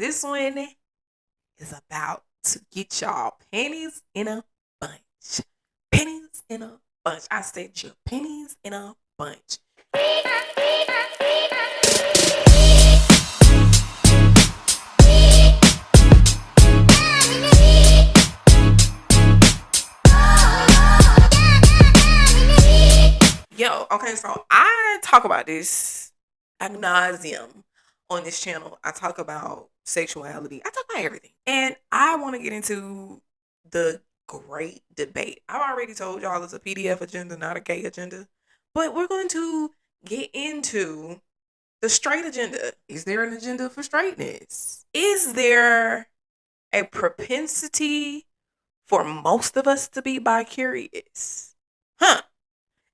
this one is about to get y'all panties in a bunch. Pennies in a bunch. I said your pennies in a bunch. Yo, okay, so I talk about this ad nauseum on this channel. I talk about sexuality. I talk about everything. And I want to get into the great debate. I've already told y'all it's a PDF agenda, not a gay agenda. But we're going to get into the straight agenda. Is there an agenda for straightness? Is there a propensity for most of us to be bi-curious? And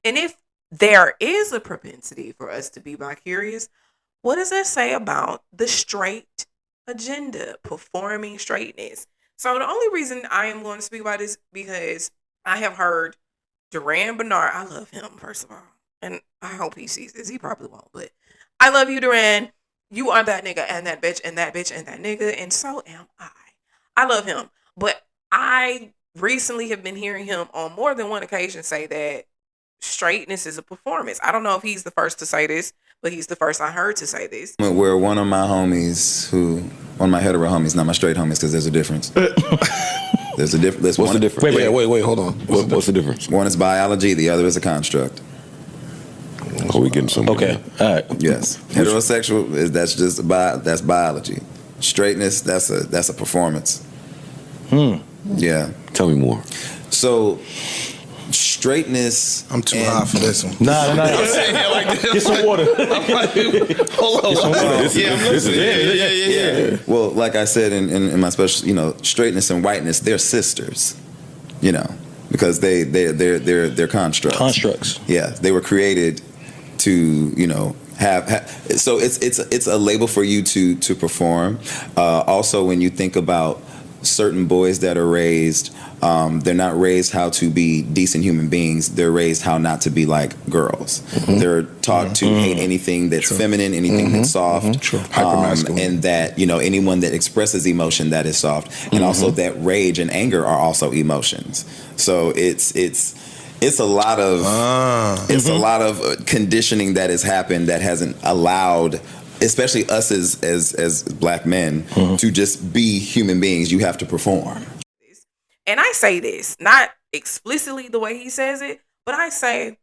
if there is a propensity for us to be bi-curious, what does that say about the straight agenda, performing straightness? So the only reason I am going to speak about this because I have heard Durand Bernarr. I love him, first of all. And I hope he sees this. He probably won't, but I love you, Durand. You are that nigga and that bitch and that bitch and that nigga, and so am I. I love him. But I recently have been hearing him on more than one occasion say that straightness is a performance. I don't know if he's the first to say this, but he's the first I heard to say this. Where one of my homies, one of my hetero homies, not my straight homies, because there's a difference. There's a difference. What's the difference? Wait, hold on. What's the difference? One is biology, the other is a construct. Are we getting somewhere? Okay, all right. Yes, heterosexual that's biology. Straightness, that's a performance. Yeah. Tell me more. So, straightness. I'm too high for this one. Nah. Get some water. Hold on. Yeah. Well, like I said in my special, straightness and whiteness, they're sisters. Because they're constructs. Constructs. Yeah, they were created to have so it's a label for you to perform. Also, when you think about certain boys that are raised, they're not raised how to be decent human beings. They're raised how not to be like girls. They're taught to hate anything that's feminine, anything that's soft, and that anyone that expresses emotion that is soft, and also that rage and anger are also emotions. So it's a lot of a lot of conditioning that has happened that hasn't allowed, especially us as black men, to just be human beings. You have to perform. And I say this, not explicitly the way he says it, but I say,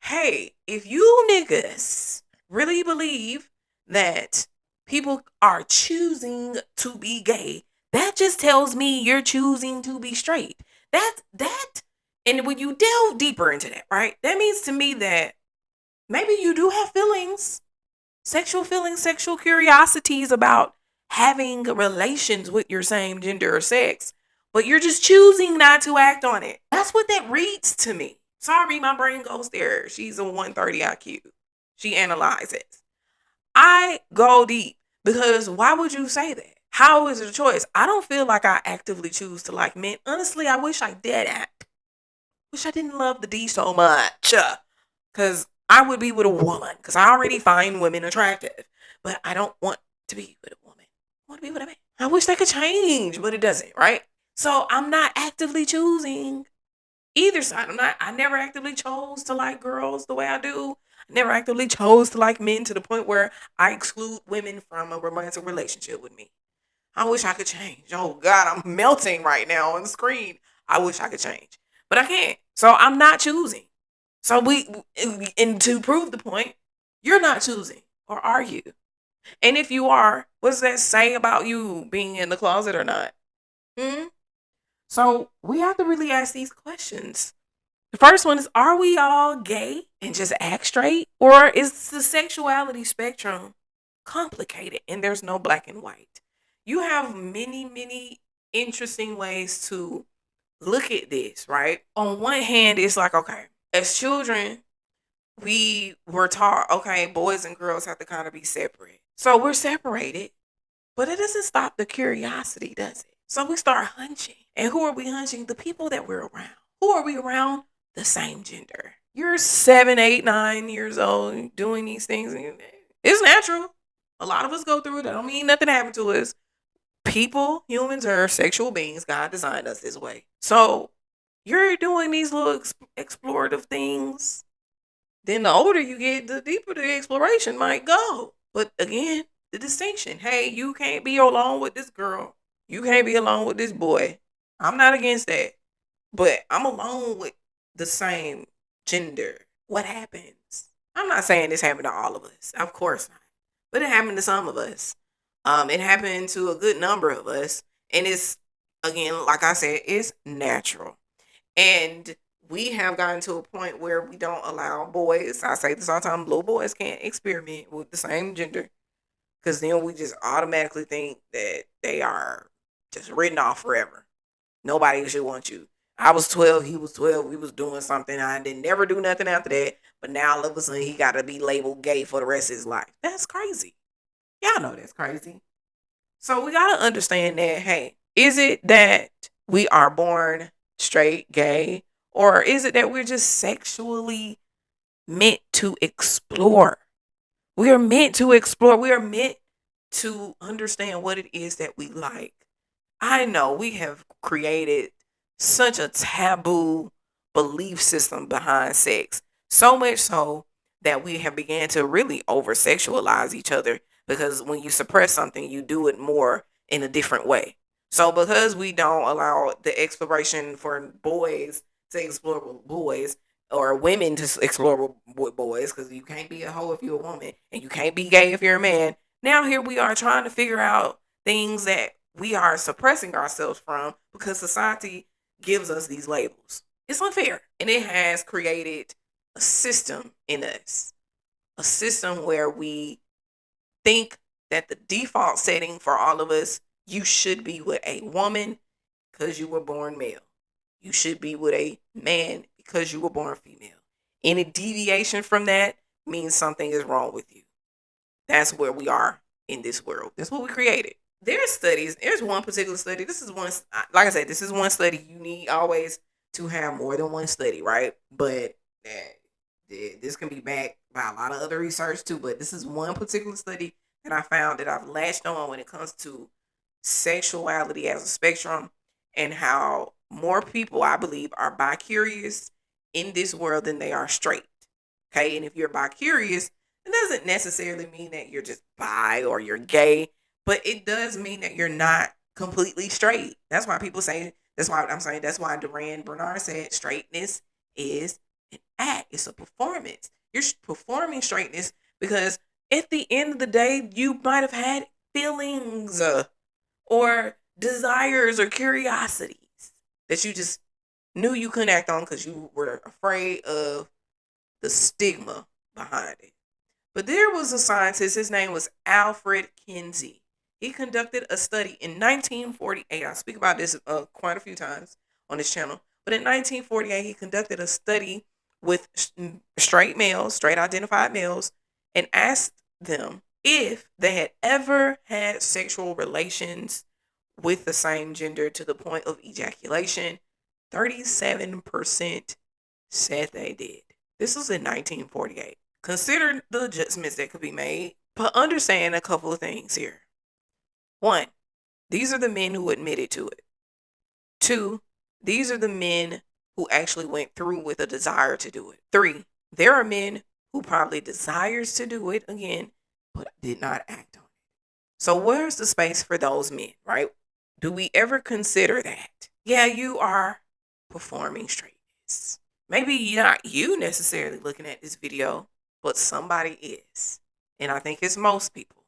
hey, if you niggas really believe that people are choosing to be gay, that just tells me you're choosing to be straight. And when you delve deeper into that, right, that means to me that maybe you do have feelings, sexual curiosities about having relations with your same gender or sex, but you're just choosing not to act on it. That's what that reads to me. Sorry, my brain goes there. She's a 130 IQ. She analyzes. I go deep because why would you say that? How is it a choice? I don't feel like I actively choose to like men. Honestly, I wish I did act. Wish I didn't love the D so much. Because I would be with a woman. Because I already find women attractive. But I don't want to be with a woman. I want to be with a man. I wish that could change, but it doesn't, right? So I'm not actively choosing either side. I never actively chose to like girls the way I do. I never actively chose to like men to the point where I exclude women from a romantic relationship with me. I wish I could change. Oh God, I'm melting right now on the screen. I wish I could change, but I can't. So I'm not choosing. So and to prove the point, you're not choosing, or are you? And if you are, what does that say about you being in the closet or not? So we have to really ask these questions. The first one is, are we all gay and just act straight? Or is the sexuality spectrum complicated and there's no black and white? You have many, many interesting ways to look at this, right? On one hand, it's like, okay, as children, we were taught, okay, boys and girls have to kind of be separate. So we're separated, but it doesn't stop the curiosity, does it? So we start hunching. And who are we hunching? The people that we're around. Who are we around? The same gender. You're 7, 8, 9 years old doing these things. It's natural. A lot of us go through it. That don't mean nothing happened to us. humans are sexual beings. God designed us this way. So you're doing these little explorative things. Then the older you get, the deeper the exploration might go. But again, the distinction. Hey, you can't be alone with this girl. You can't be alone with this boy. I'm not against that. But I'm alone with the same gender. What happens? I'm not saying this happened to all of us. Of course not. But it happened to some of us. It happened to a good number of us. And it's, again, like I said, it's natural. And we have gotten to a point where we don't allow boys, I say this all the time, little boys can't experiment with the same gender. Because then we just automatically think that they are just written off forever. Nobody should want you. I was 12, he was 12, we was doing something. I didn't never do nothing after that. But now all of a sudden he got to be labeled gay for the rest of his life. That's crazy. Y'all know that's crazy. So we got to understand that, hey, is it that we are born straight, gay, or is it that we're just sexually meant to explore? We are meant to explore. We are meant to understand what it is that we like. I know we have created such a taboo belief system behind sex, so much so that we have began to really over sexualize each other, because when you suppress something, you do it more in a different way. So because we don't allow the exploration for boys to explore with boys, or women to explore with boys, because you can't be a hoe if you're a woman and you can't be gay if you're a man. Now here we are trying to figure out things that we are suppressing ourselves from because society gives us these labels. It's unfair. And it has created a system in us, a system where we think that the default setting for all of us, you should be with a woman because you were born male. You should be with a man because you were born female. Any deviation from that means something is wrong with you. That's where we are in this world. That's what we created. There's studies. There's one particular study. This is one, like I said, this is one study. You need always to have more than one study, right? But this can be backed by a lot of other research too. But this is one particular study that I found that I've latched on when it comes to sexuality as a spectrum, and how more people, I believe, are bi-curious in this world than they are straight. Okay, and if you're bi-curious, it doesn't necessarily mean that you're just bi or you're gay, but it does mean that you're not completely straight. That's why people say, that's why I'm saying, that's why Durand Bernarr said straightness is an act, it's a performance. You're performing straightness because at the end of the day, you might have had feelings or desires or curiosities that you just knew you couldn't act on because you were afraid of the stigma behind it. But there was a scientist, his name was Alfred Kinsey. He conducted a study in 1948. I speak about this quite a few times on this channel. But in 1948, he conducted a study with straight males, straight identified males, and asked them if they had ever had sexual relations with the same gender to the point of ejaculation. 37% said they did. This was in 1948. Consider the adjustments that could be made, but understand a couple of things here. 1, these are the men who admitted to it. 2, these are the men who actually went through with a desire to do it. 3, there are men who probably desires to do it again, but did not act on it. So where's the space for those men, right? Do we ever consider that? Yeah, you are performing straightness. Maybe not you necessarily looking at this video, but somebody is. And I think it's most people.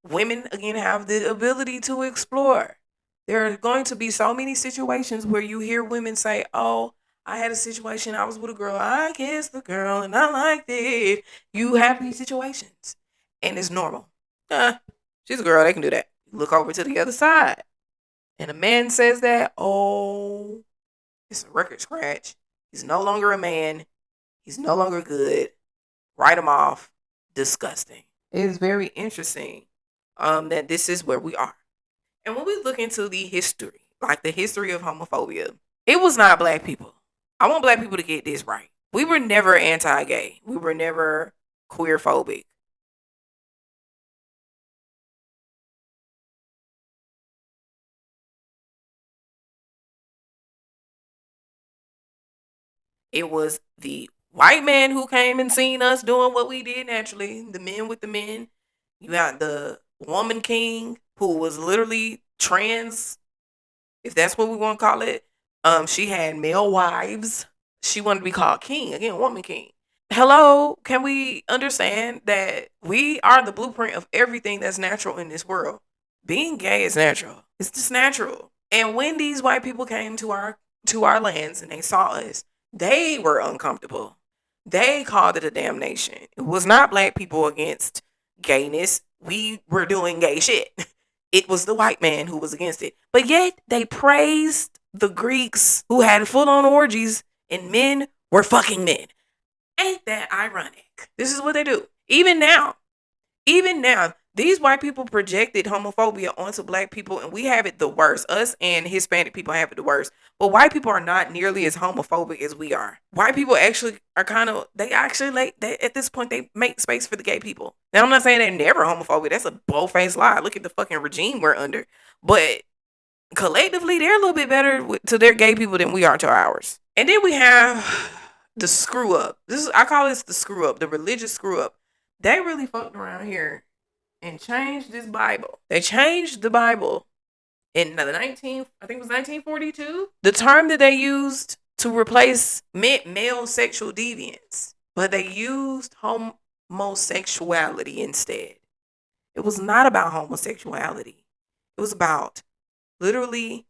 Women, again, have the ability to explore. There are going to be so many situations where you hear women say, oh, I had a situation, I was with a girl, I kissed the girl, and I liked it. You have these situations, and it's normal. She's a girl, they can do that. Look over to the other side, and a man says that, oh, it's a record scratch. He's no longer a man. He's no longer good. Write him off. Disgusting. It is very interesting that this is where we are. And when we look into the history, like the history of homophobia, it was not black people. I want black people to get this right. We were never anti-gay. We were never queerphobic. It was the white man who came and seen us doing what we did naturally, the men with the men. You got the woman king who was literally trans, if that's what we want to call it. She had male wives. She wanted to be called king, again, woman king. Hello, can we understand that we are the blueprint of everything that's natural in this world? Being gay is natural. It's just natural. And when these white people came to our lands and they saw us, they were uncomfortable. They called it a damnation. It was not black people against gayness. We were doing gay shit. It was the white man who was against it. But yet they praised the Greeks who had full-on orgies and men were fucking men. Ain't that ironic? This is what they do. Even now, these white people projected homophobia onto black people, and we have it the worst. Us and Hispanic people have it the worst. But white people are not nearly as homophobic as we are. White people actually are at this point, they make space for the gay people. Now, I'm not saying they're never homophobic. That's a bold-faced lie. Look at the fucking regime we're under. But collectively, they're a little bit better to their gay people than we are to ours. And then we have the screw up. I call this the screw up, the religious screw up. They really fucked around here and changed this Bible. They changed the Bible in I think it was 1942. The term that they used to replace meant male sexual deviance, but they used homosexuality instead. It was not about homosexuality. It was about literally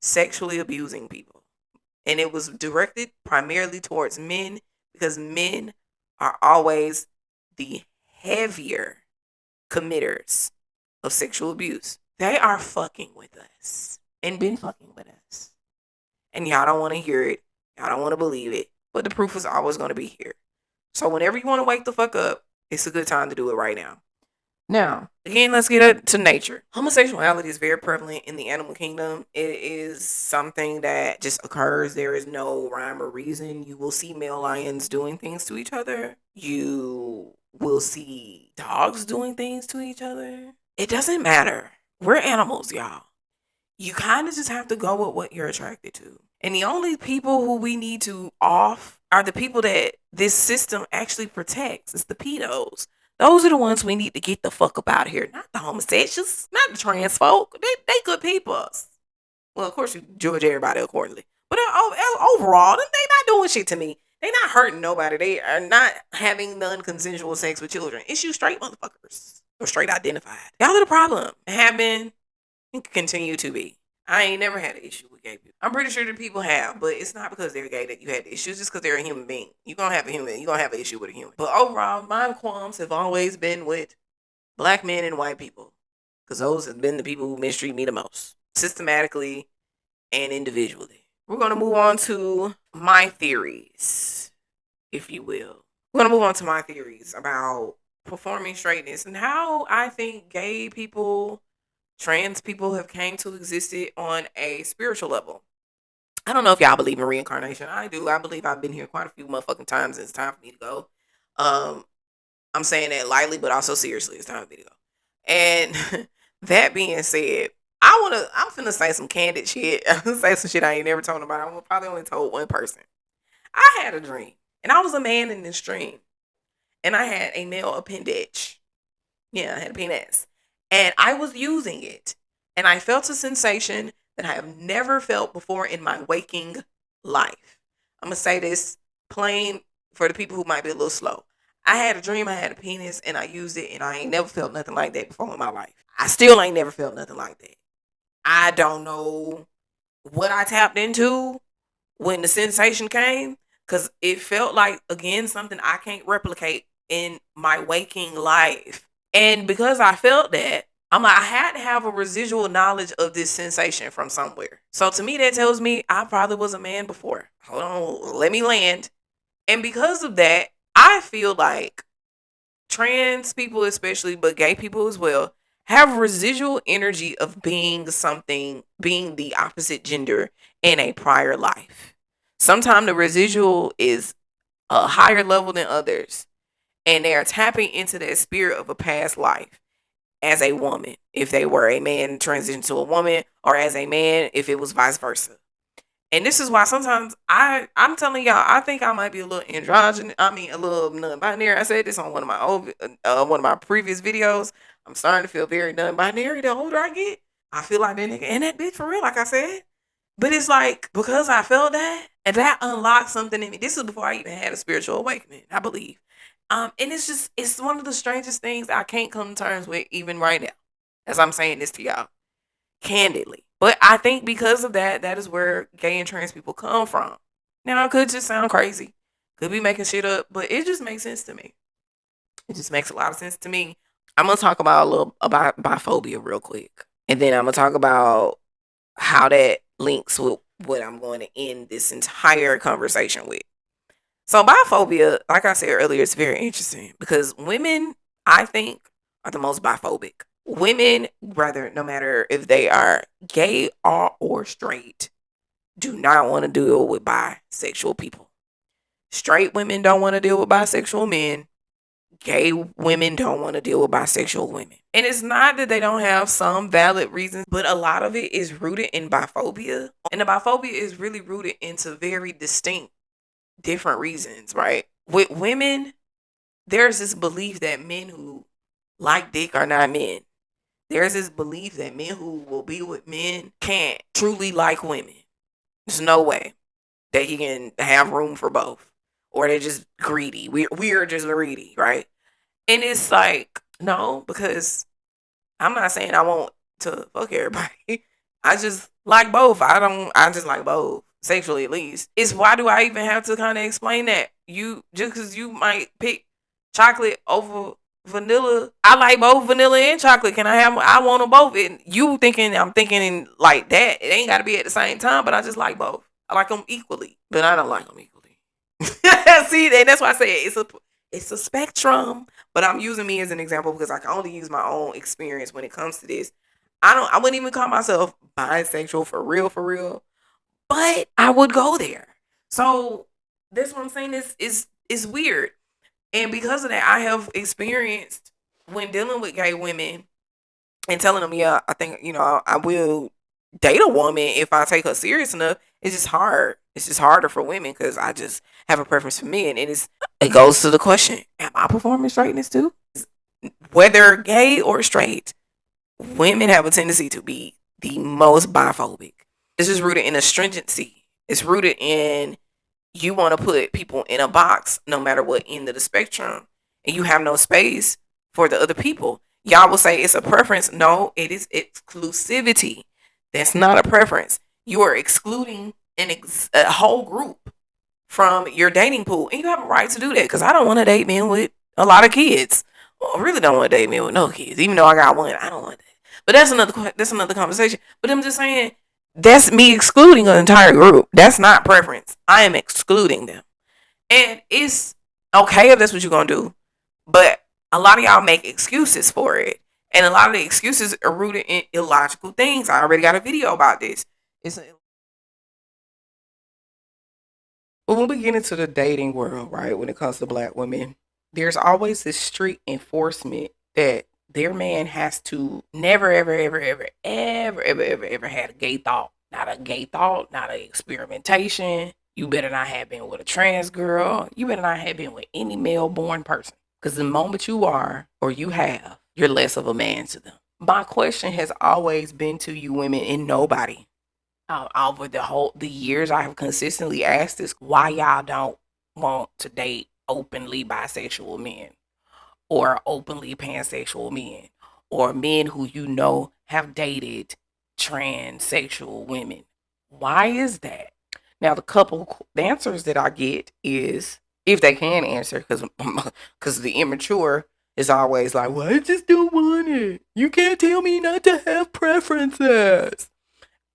sexually abusing people. And it was directed primarily towards men because men are always the heavier committers of sexual abuse. They are fucking with us and been fucking with us. And y'all don't want to hear it. Y'all don't want to believe it. But the proof is always going to be here. So whenever you want to wake the fuck up, it's a good time to do it right now. Now, again, let's get to nature. Homosexuality is very prevalent in the animal kingdom. It is something that just occurs. There is no rhyme or reason. You will see male lions doing things to each other. You will see dogs doing things to each other. It doesn't matter. We're animals, y'all. You kind of just have to go with what you're attracted to. And the only people who we need to off are the people that this system actually protects. It's the pedos. Those are the ones we need to get the fuck up out of here. Not the homosexuals, not the trans folk. They good people. Well, of course, you judge everybody accordingly. But overall, they not doing shit to me. They not hurting nobody. They are not having non-consensual sex with children. It's you straight motherfuckers. Or straight identified. Y'all are the problem. Have been and continue to be. I ain't never had an issue with gay people. I'm pretty sure that people have, but it's not because they're gay that you had the issues. Just because they're a human being. You're going to have an issue with a human. But overall, my qualms have always been with black men and white people. Because those have been the people who mistreat me the most. Systematically and individually. We're going to move on to my theories, if you will. We're going to move on to my theories about performing straightness and how I think gay people, trans people have came to exist on a spiritual level. I don't know if y'all believe in reincarnation. I do. I believe I've been here quite a few motherfucking times and it's time for me to go. I'm saying that lightly, but also seriously. It's time for me to go. And that being said, I'm finna say some candid shit. I'm gonna say some shit I ain't never told nobody. I probably only told one person. I had a dream, and I was a man in this dream, and I had a male appendage. Yeah, I had a penis, and I was using it, and I felt a sensation that I have never felt before in my waking life. I'm gonna say this plain for the people who might be a little slow. I had a dream, I had a penis, and I used it, and I ain't never felt nothing like that before in my life. I still ain't never felt nothing like that. I don't know what I tapped into when the sensation came, because it felt like, again, something I can't replicate in my waking life. And because I felt that, I'm like, I had to have a residual knowledge of this sensation from somewhere. So to me, that tells me I probably was a man before. Hold on, let me land. And because of that, I feel like trans people especially, but gay people as well, have residual energy of being the opposite gender in a prior life. Sometimes the residual is a higher level than others, and they are tapping into that spirit of a past life as a woman, if they were a man transitioned to a woman, or as a man if it was vice versa. And this is why sometimes I'm telling y'all, I think I might be a little androgynous. I mean, a little non-binary. I said this on one of my one of my previous videos. I'm starting to feel very non-binary the older I get. I feel like that nigga and that bitch for real, like I said. But it's like, because I felt that, and that unlocked something in me. This is before I even had a spiritual awakening, I believe. And it's one of the strangest things I can't come to terms with even right now, as I'm saying this to y'all, candidly. But I think because of that, that is where gay and trans people come from. Now, it could just sound crazy. Could be making shit up, but it just makes sense to me. It just makes a lot of sense to me. I'm going to talk about a little about biphobia real quick. And then I'm going to talk about how that links with what I'm going to end this entire conversation with. So biphobia, like I said earlier, is very interesting because women, I think, are the most biphobic. Women, rather, no matter if they are gay or straight, do not want to deal with bisexual people. Straight women don't want to deal with bisexual men. Gay women don't want to deal with bisexual women. And it's not that they don't have some valid reasons, but a lot of it is rooted in biphobia. And the biphobia is really rooted into very distinct, different reasons, right? With women, there's this belief that men who like dick are not men. There's this belief that men who will be with men can't truly like women. There's no way that he can have room for both. Or they're just greedy. We are just greedy, right? And it's like, no, because I'm not saying I want to fuck everybody. I just like both. I just like both. Sexually, at least. It's why do I even have to kind of explain that? You, just because you might pick chocolate over vanilla. I like both vanilla and chocolate. I want them both. And I'm thinking like that. It ain't got to be at the same time, but I just like both. I like them equally, but I don't like them equally. See, and that's why I say it's a spectrum. But I'm using me as an example because I can only use my own experience when it comes to this. I wouldn't even call myself bisexual for real, but I would go there. So that's what I'm saying is weird. And because of that, I have experienced when dealing with gay women and telling them, yeah, I think, I will date a woman if I take her serious enough. It's just hard. It's just harder for women because I just have a preference for men. And it goes to the question, am I performing straightness too? Whether gay or straight, women have a tendency to be the most biphobic. It's just rooted in astringency. It's rooted in you want to put people in a box no matter what end of the spectrum. And you have no space for the other people. Y'all will say it's a preference. No, it is exclusivity. That's not a preference. You are excluding a whole group from your dating pool. And you have a right to do that because I don't want to date men with a lot of kids. Well, I really don't want to date men with no kids. Even though I got one, I don't want that. But that's another conversation. But I'm just saying, that's me excluding an entire group. That's not preference. I am excluding them. And it's okay if that's what you're going to do. But a lot of y'all make excuses for it. And a lot of the excuses are rooted in illogical things. I already got a video about this. But when we get into the dating world, right, when it comes to black women, there's always this strict enforcement that their man has to never, ever, ever, ever, ever, ever, ever, ever had a gay thought. Not a gay thought, not an experimentation. You better not have been with a trans girl. You better not have been with any male-born person. Because the moment you are, or you have, you're less of a man to them. My question has always been to you women and nobody. Over the years, I have consistently asked this, why y'all don't want to date openly bisexual men or openly pansexual men or men who have dated transsexual women. Why is that? Now, the answers that I get is, if they can answer, because the immature is always like, well, I just don't want it. You can't tell me not to have preferences.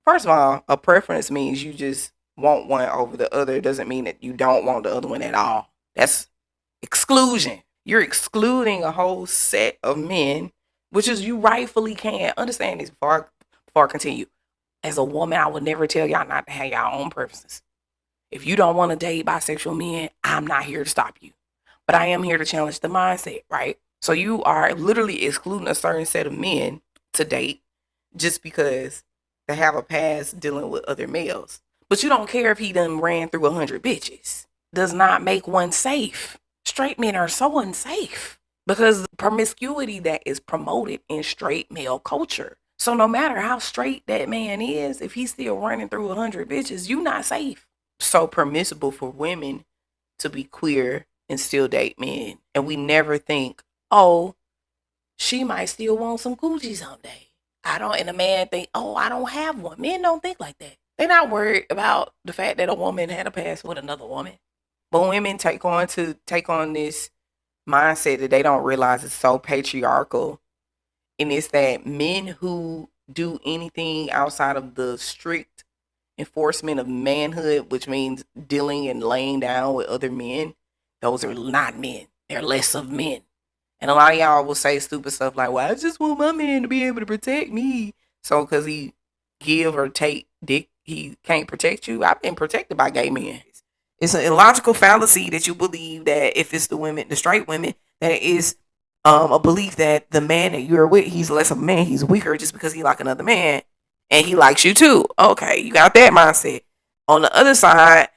First of all, a preference means you just want one over the other. It doesn't mean that you don't want the other one at all. That's exclusion. You're excluding a whole set of men, which is you rightfully can. Understand this before I continue. As a woman, I would never tell y'all not to have y'all own preferences. If you don't want to date bisexual men, I'm not here to stop you. But I am here to challenge the mindset, right? So you are literally excluding a certain set of men to date just because they have a past dealing with other males. But you don't care if he done ran through 100 bitches. Does not make one safe. Straight men are so unsafe because the promiscuity that is promoted in straight male culture. So no matter how straight that man is, if he's still running through 100 bitches, you not safe. So permissible for women to be queer and still date men. And we never think, oh, she might still want some Gucci someday. And a man think, oh, I don't have one. Men don't think like that. They're not worried about the fact that a woman had a past with another woman. But women take on this mindset that they don't realize is so patriarchal. And it's that men who do anything outside of the strict enforcement of manhood, which means dealing and laying down with other men, those are not men. They're less of men. And a lot of y'all will say stupid stuff like, well, I just want my man to be able to protect me. So because he give or take dick, he can't protect you. I've been protected by gay men. It's an illogical fallacy that you believe that if it's the straight women, that it is a belief that the man that you're with, he's less of a man, he's weaker just because he like another man. And he likes you too. Okay, you got that mindset. On the other side,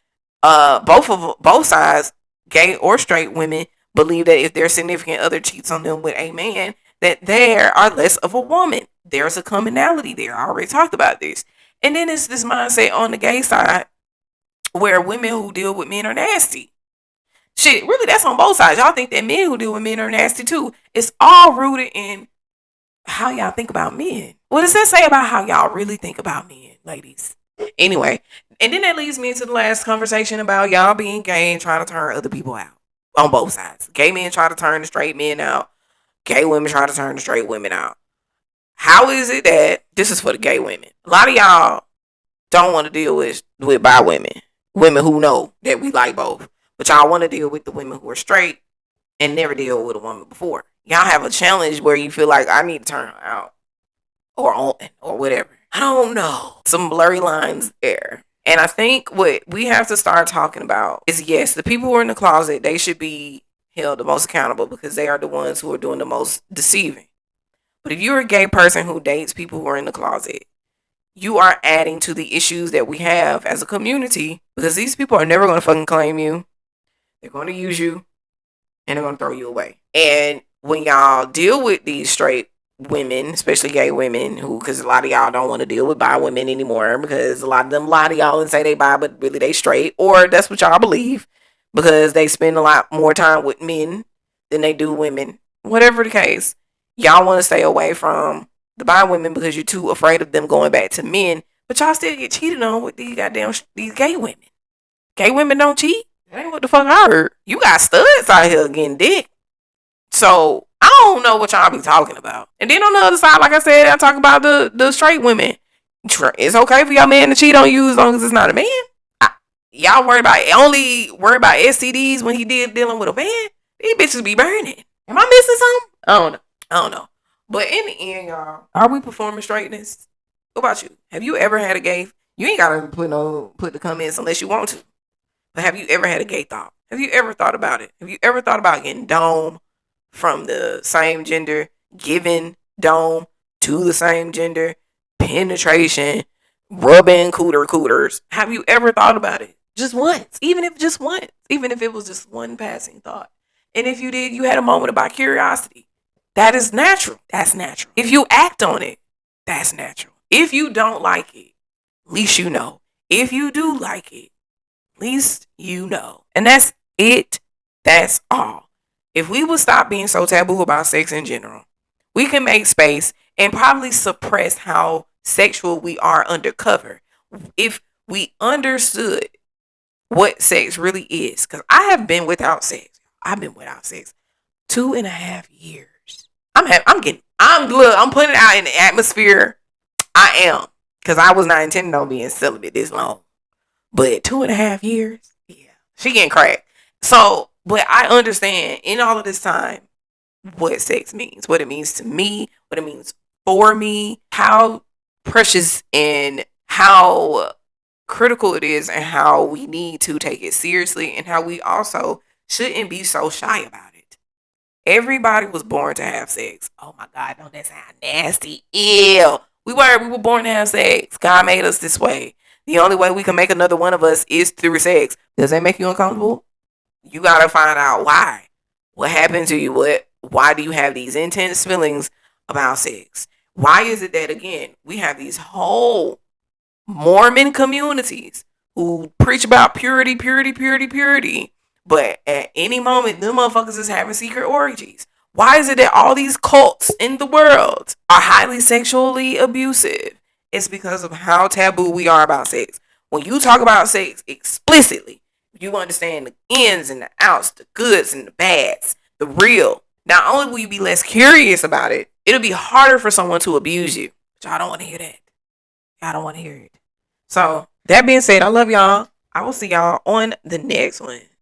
both sides, gay or straight women, believe that if their significant other cheats on them with a man, that they are less of a woman. There's a commonality there. I already talked about this. And then it's this mindset on the gay side where women who deal with men are nasty. Shit, really, that's on both sides. Y'all think that men who deal with men are nasty too. It's all rooted in how y'all think about men. What does that say about how y'all really think about men, ladies? Anyway, and then that leads me into the last conversation about y'all being gay and trying to turn other people out. On both sides. Gay men try to turn the straight men out. Gay women try to turn the straight women out. How is it that this is for the gay women? A lot of y'all don't want to deal with bi women. Women who know that we like both. But y'all want to deal with the women who are straight and never deal with a woman before. Y'all have a challenge where you feel like I need to turn her out. Or on or whatever. I don't know. Some blurry lines there. And I think what we have to start talking about is, yes, the people who are in the closet, they should be held the most accountable because they are the ones who are doing the most deceiving. But if you're a gay person who dates people who are in the closet, you are adding to the issues that we have as a community because these people are never going to fucking claim you. They're going to use you and they're going to throw you away. And when y'all deal with these straight women, especially gay women, because a lot of y'all don't want to deal with bi women anymore because a lot of them lie to y'all and say they bi, but really they straight, or that's what y'all believe because they spend a lot more time with men than they do women. Whatever the case, y'all want to stay away from the bi women because you're too afraid of them going back to men, but y'all still get cheated on with these gay women. Gay women don't cheat. That ain't what the fuck I heard. You got studs out here getting dick. So I don't know what y'all be talking about. And then on the other side, like I said, I talk about the straight women. It's okay for your man to cheat on you as long as it's not a man. Y'all only worry about STDs when he dealing with a man. These bitches be burning. Am I missing something? I don't know. But in the end, y'all, are we performing straightness? What about you? Have you ever had a gay? You ain't gotta put the comments unless you want to. But have you ever had a gay thought? Have you ever thought about it? Have you ever thought about getting dome from the same gender, giving dome to the same gender, penetration, rubbing cooters? Have you ever thought about it? Just once, even if it was just one passing thought. And if you did, you had a moment about curiosity. That is natural. That's natural. If you act on it, that's natural. If you don't like it, at least you know. If you do like it, at least you know. And that's it. That's all. If we would stop being so taboo about sex in general, we can make space and probably suppress how sexual we are undercover. If we understood what sex really is, because I have been without sex. I've been without sex 2.5 years. I'm putting it out in the atmosphere. I am, because I was not intending on being celibate this long. But 2.5 years, yeah, she getting cracked. So, but I understand in all of this time what sex means, what it means to me, what it means for me, how precious and how critical it is, and how we need to take it seriously, and how we also shouldn't be so shy about it. Everybody was born to have sex. Oh my God, don't that sound nasty? Ew. We were born to have sex. God made us this way. The only way we can make another one of us is through sex. Does that make you uncomfortable? You gotta find out why. What happened to you? Why do you have these intense feelings about sex? Why is it that, again, we have these whole Mormon communities who preach about purity, purity, purity, purity, but at any moment, them motherfuckers is having secret orgies? Why is it that all these cults in the world are highly sexually abusive? It's because of how taboo we are about sex. When you talk about sex explicitly, you understand the ins and the outs, the goods and the bads, the real. Not only will you be less curious about it, it'll be harder for someone to abuse you. But y'all don't want to hear that. Y'all don't want to hear it. So, that being said, I love y'all. I will see y'all on the next one.